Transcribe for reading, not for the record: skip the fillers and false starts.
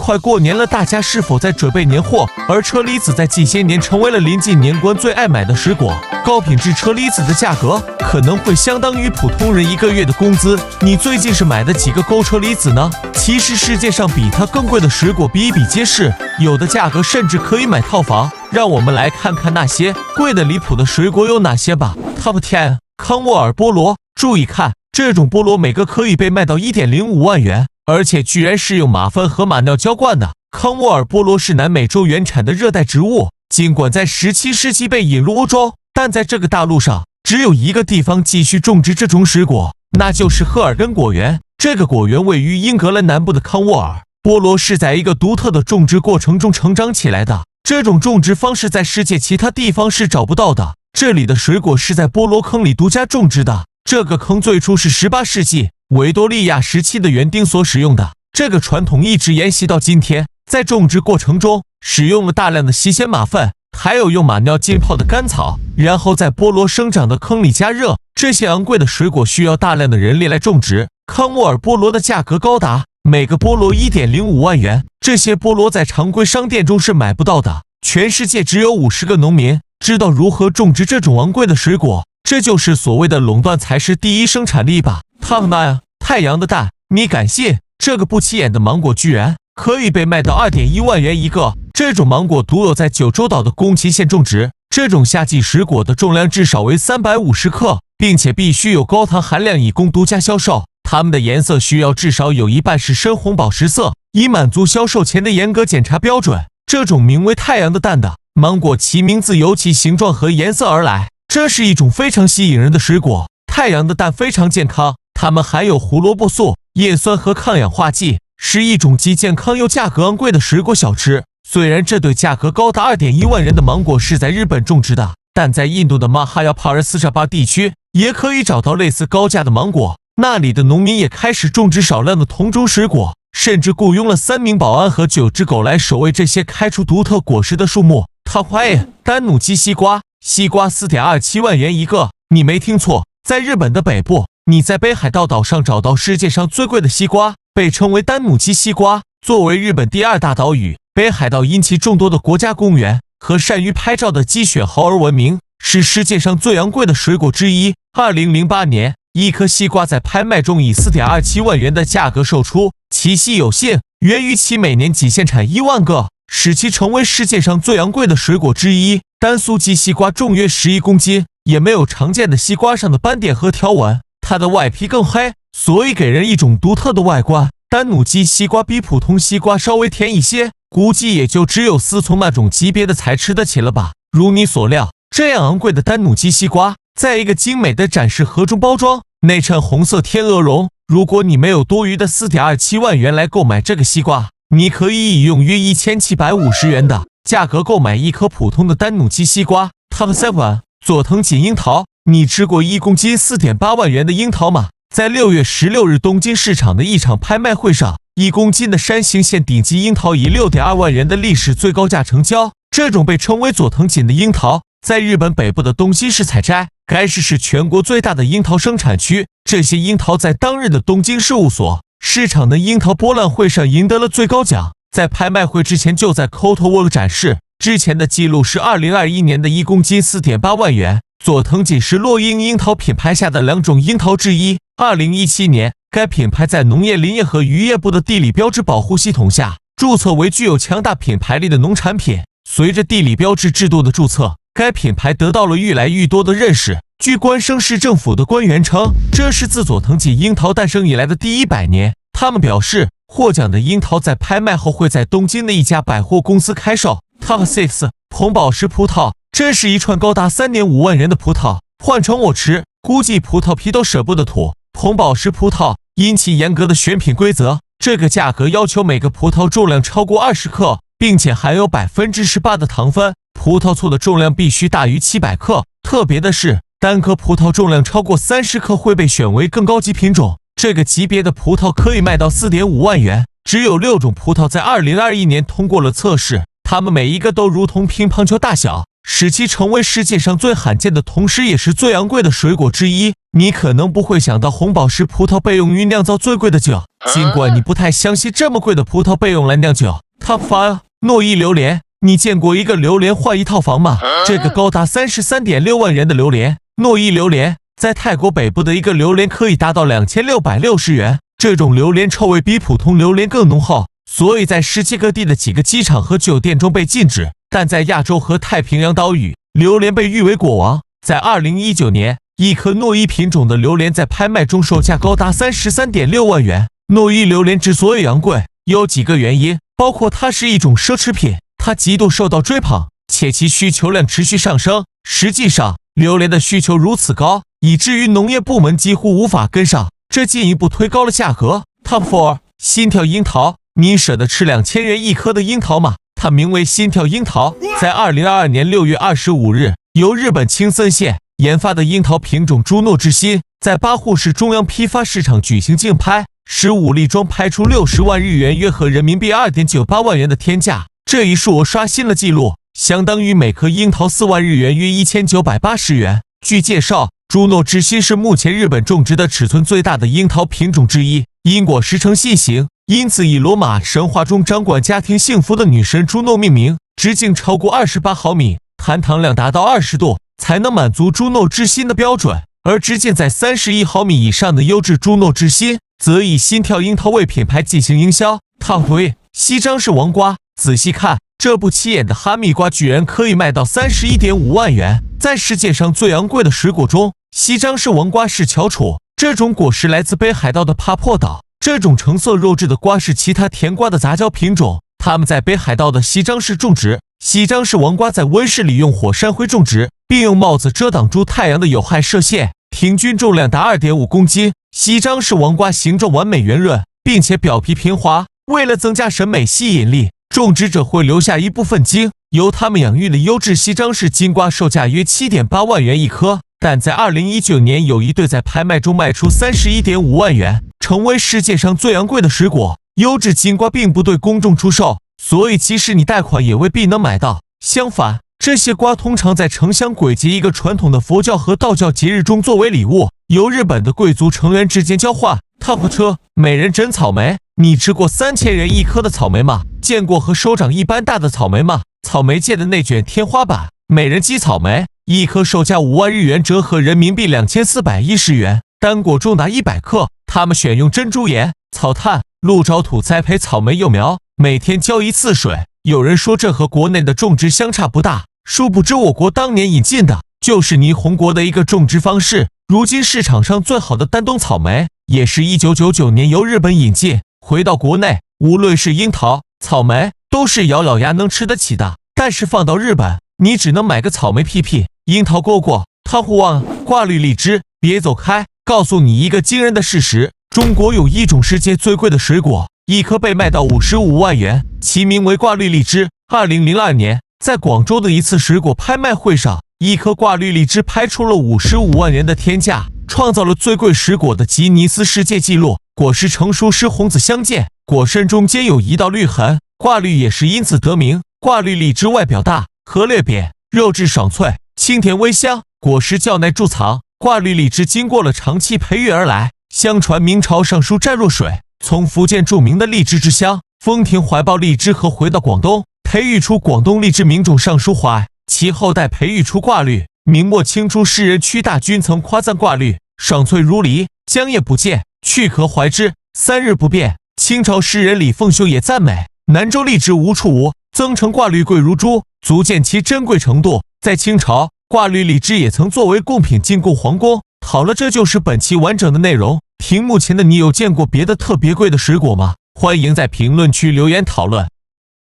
快过年了，大家是否在准备年货？而车厘子在近些年成为了临近年关最爱买的水果。高品质车厘子的价格可能会相当于普通人1个月的工资。你最近是买的几个购车厘子呢？其实世界上比它更贵的水果比比皆是，有的价格甚至可以买套房。让我们来看看那些贵的离谱的水果有哪些吧。Top 10， 康沃尔菠萝。注意看，这种菠萝每个可以被卖到 1.05 万元。而且居然是用马粪和马尿浇灌的。康沃尔菠萝是南美洲原产的热带植物，尽管在17世纪被引入欧洲，但在这个大陆上只有一个地方继续种植这种水果，那就是赫尔根果园。这个果园位于英格兰南部的康沃尔。菠萝是在一个独特的种植过程中成长起来的，这种种植方式在世界其他地方是找不到的。这里的水果是在菠萝坑里独家种植的，这个坑最初是18世纪维多利亚时期的园丁所使用的，这个传统一直沿袭到今天。在种植过程中，使用了大量的新鲜马粪，还有用马尿浸泡的干草，然后在菠萝生长的坑里加热。这些昂贵的水果需要大量的人力来种植。康沃尔菠萝的价格高达每个菠萝 1.05 万元，这些菠萝在常规商店中是买不到的。全世界只有50个农民知道如何种植这种昂贵的水果，这就是所谓的垄断才是第一生产力吧。Top 9， 太阳的蛋。你敢信这个不起眼的芒果居然可以被卖到 2.1 万元一个？这种芒果独有在九州岛的宫崎县种植，这种夏季水果的重量至少为350克，并且必须有高糖含量以供独家销售。它们的颜色需要至少有一半是深红宝石色，以满足销售前的严格检查标准。这种名为太阳的蛋的芒果，其名字由其形状和颜色而来。这是一种非常吸引人的水果。太阳的蛋非常健康，它们含有胡萝卜素、叶酸和抗氧化剂，是一种既健康又价格昂贵的水果小吃。虽然这对价格高达 2.1 万元的芒果是在日本种植的，但在印度的马哈亚帕尔斯沙巴地区也可以找到类似高价的芒果。那里的农民也开始种植少量的同种水果，甚至雇佣了3名保安和9只狗来守卫这些开出独特果实的树木。Top 8， 丹努基西瓜。西瓜 4.27 万元一个，你没听错，在日本的北部，你在北海道岛上找到世界上最贵的西瓜，被称为丹努基西瓜。作为日本第2大岛屿，北海道因其众多的国家公园和善于拍照的鸡血猴而闻名，是世界上最昂贵的水果之一。2008年，一颗西瓜在拍卖中以 4.27 万元的价格售出，其稀有性源于其每年仅限产1万个，使其成为世界上最昂贵的水果之一。丹苏基西瓜重约11公斤，也没有常见的西瓜上的斑点和条纹，它的外皮更黑，所以给人一种独特的外观。丹努基西瓜比普通西瓜稍微甜一些，估计也就只有思聪那种级别的才吃得起了吧。如你所料，这样昂贵的丹努基西瓜在一个精美的展示盒中包装，内衬红色天鹅绒。如果你没有多余的 4.27 万元来购买这个西瓜，你可以以用约1750元的价格购买一颗普通的丹努基西瓜。Top 7， 佐藤锦樱桃。你吃过1公斤 4.8 万元的樱桃吗？在6月16日东京市场的一场拍卖会上，1公斤的山形县顶级樱桃以 6.2 万元的历史最高价成交。这种被称为佐藤锦的樱桃，在日本北部的东京市采摘，该市是全国最大的樱桃生产区。这些樱桃在当日的东京事务所市场的樱桃博览会上赢得了最高奖，在拍卖会之前就在 Coldwell 展示。之前的记录是2021年的1公斤 4.8 万元。佐藤锦是洛英樱桃品牌下的2种樱桃之一。2017年，该品牌在农业林业和渔业部的地理标志保护系统下注册为具有强大品牌力的农产品。随着地理标志制度的注册，该品牌得到了愈来愈多的认识。据关生市政府的官员称，这是自佐藤锦樱桃诞生以来的第100年。他们表示，获奖的樱桃在拍卖后会在东京的一家百货公司开售。Top 6， 红宝石葡萄。这是一串高达 3.5 万元的葡萄，换成我吃，估计葡萄皮都舍不得吐。红宝石葡萄因其严格的选品规则，这个价格要求每个葡萄重量超过20克，并且含有 18% 的糖分。葡萄醋的重量必须大于700克。特别的是，单颗葡萄重量超过30克会被选为更高级品种。这个级别的葡萄可以卖到 4.5 万元。只有6种葡萄在2021年通过了测试，它们每一个都如同乒乓球大小，使其成为世界上最罕见的同时也是最昂贵的水果之一。你可能不会想到红宝石葡萄被用于酿造最贵的酒，尽管你不太相信这么贵的葡萄被用来酿酒。Top 5，诺伊榴莲。你见过一个榴莲换一套房吗？这个高达33.6万元的榴莲，诺伊榴莲，在泰国北部的一个榴莲可以达到2660元。这种榴莲臭味比普通榴莲更浓厚，所以在世界各地的几个机场和酒店中被禁止。但在亚洲和太平洋岛屿，榴莲被誉为果王。在2019年，一颗诺伊品种的榴莲在拍卖中售价高达33.6万元。诺伊榴莲之所以昂贵，有几个原因，包括它是一种奢侈品，它极度受到追捧，且其需求量持续上升。实际上，榴莲的需求如此高，以至于农业部门几乎无法跟上，这进一步推高了价格。Top 4，心跳樱桃。你舍得吃2000元一颗的樱桃吗？它名为心跳樱桃，在2022年6月25日，由日本青森县研发的樱桃品种朱诺之心，在八户市中央批发市场举行竞拍，15粒装拍出60万日元，约合人民币2.98万元的天价。这一数额刷新了纪录，相当于每颗樱桃4万日元，约1980元。据介绍，朱诺之心是目前日本种植的尺寸最大的樱桃品种之一，因果实呈细形，因此以罗马神话中掌管家庭幸福的女神朱诺命名。直径超过28毫米，含糖量达到20度，才能满足朱诺之心的标准。而直径在31毫米以上的优质朱诺之心，则以心跳樱桃为品牌进行营销。Top 3，西张氏王瓜。仔细看，这不起眼的哈密瓜居然可以卖到31.5万元。在世界上最昂贵的水果中，西张氏王瓜是翘楚。这种果实来自北海道的帕珀岛，这种橙色肉质的瓜是其他甜瓜的杂交品种，它们在北海道的西张市种植。西张氏王瓜在温室里用火山灰种植，并用帽子遮挡住太阳的有害射线，平均重量达2.5公斤。西张氏王瓜形状完美圆润，并且表皮平滑。为了增加审美吸引力，种植者会留下一部分茎，由他们养育的优质西张氏金瓜售价约7.8万元一颗。但在2019年，有一对在拍卖中卖出31.5万元，成为世界上最昂贵的水果。优质金瓜并不对公众出售，所以即使你贷款也未必能买到。相反，这些瓜通常在城乡鬼节一个传统的佛教和道教节日中作为礼物，由日本的贵族成员之间交换。Top 车，美人针草莓。你吃过3000元一颗的草莓吗？见过和手掌一般大的草莓吗？草莓界的内卷天花板，美人姬草莓，一颗售价5万日元，折合人民币2410元，单果重达100克。他们选用珍珠岩、草炭、鹿沼土栽培草莓幼苗，每天浇一次水。有人说这和国内的种植相差不大，殊不知我国当年引进的就是霓虹国的一个种植方式。如今市场上最好的丹东草莓，也是1999年由日本引进回到国内。无论是樱桃、草莓，都是咬咬牙能吃得起的，但是放到日本，你只能买个草莓屁屁、樱桃蝈蝈、Top 1，挂绿荔枝。别走开，告诉你一个惊人的事实，中国有一种世界最贵的水果，一颗被卖到55万元，其名为挂绿荔枝。2002年，在广州的一次水果拍卖会上，一颗挂绿荔枝拍出了55万元的天价，创造了最贵水果的吉尼斯世界纪录。果实成熟时红紫相间，果身中间有一道绿痕，挂绿也是因此得名。挂绿荔枝外表大，核略扁，肉质爽脆，清甜微香，果实较耐贮藏。挂绿荔枝经过了长期培育而来，相传明朝尚书湛若水从福建著名的荔枝之乡丰田怀抱荔枝核回到广东，培育出广东荔枝名种尚书怀，其后代培育出挂绿。明末清初诗人屈大均曾夸赞挂绿爽脆如梨，浆液不见，去壳怀之，3日不变。清朝诗人李凤秀也赞美南州荔枝无处无，增成挂绿贵如珠，足见其珍贵程度。在清朝，挂绿荔枝也曾作为贡品进贡皇宫。好了，这就是本期完整的内容。屏幕前的你有见过别的特别贵的水果吗？欢迎在评论区留言讨论。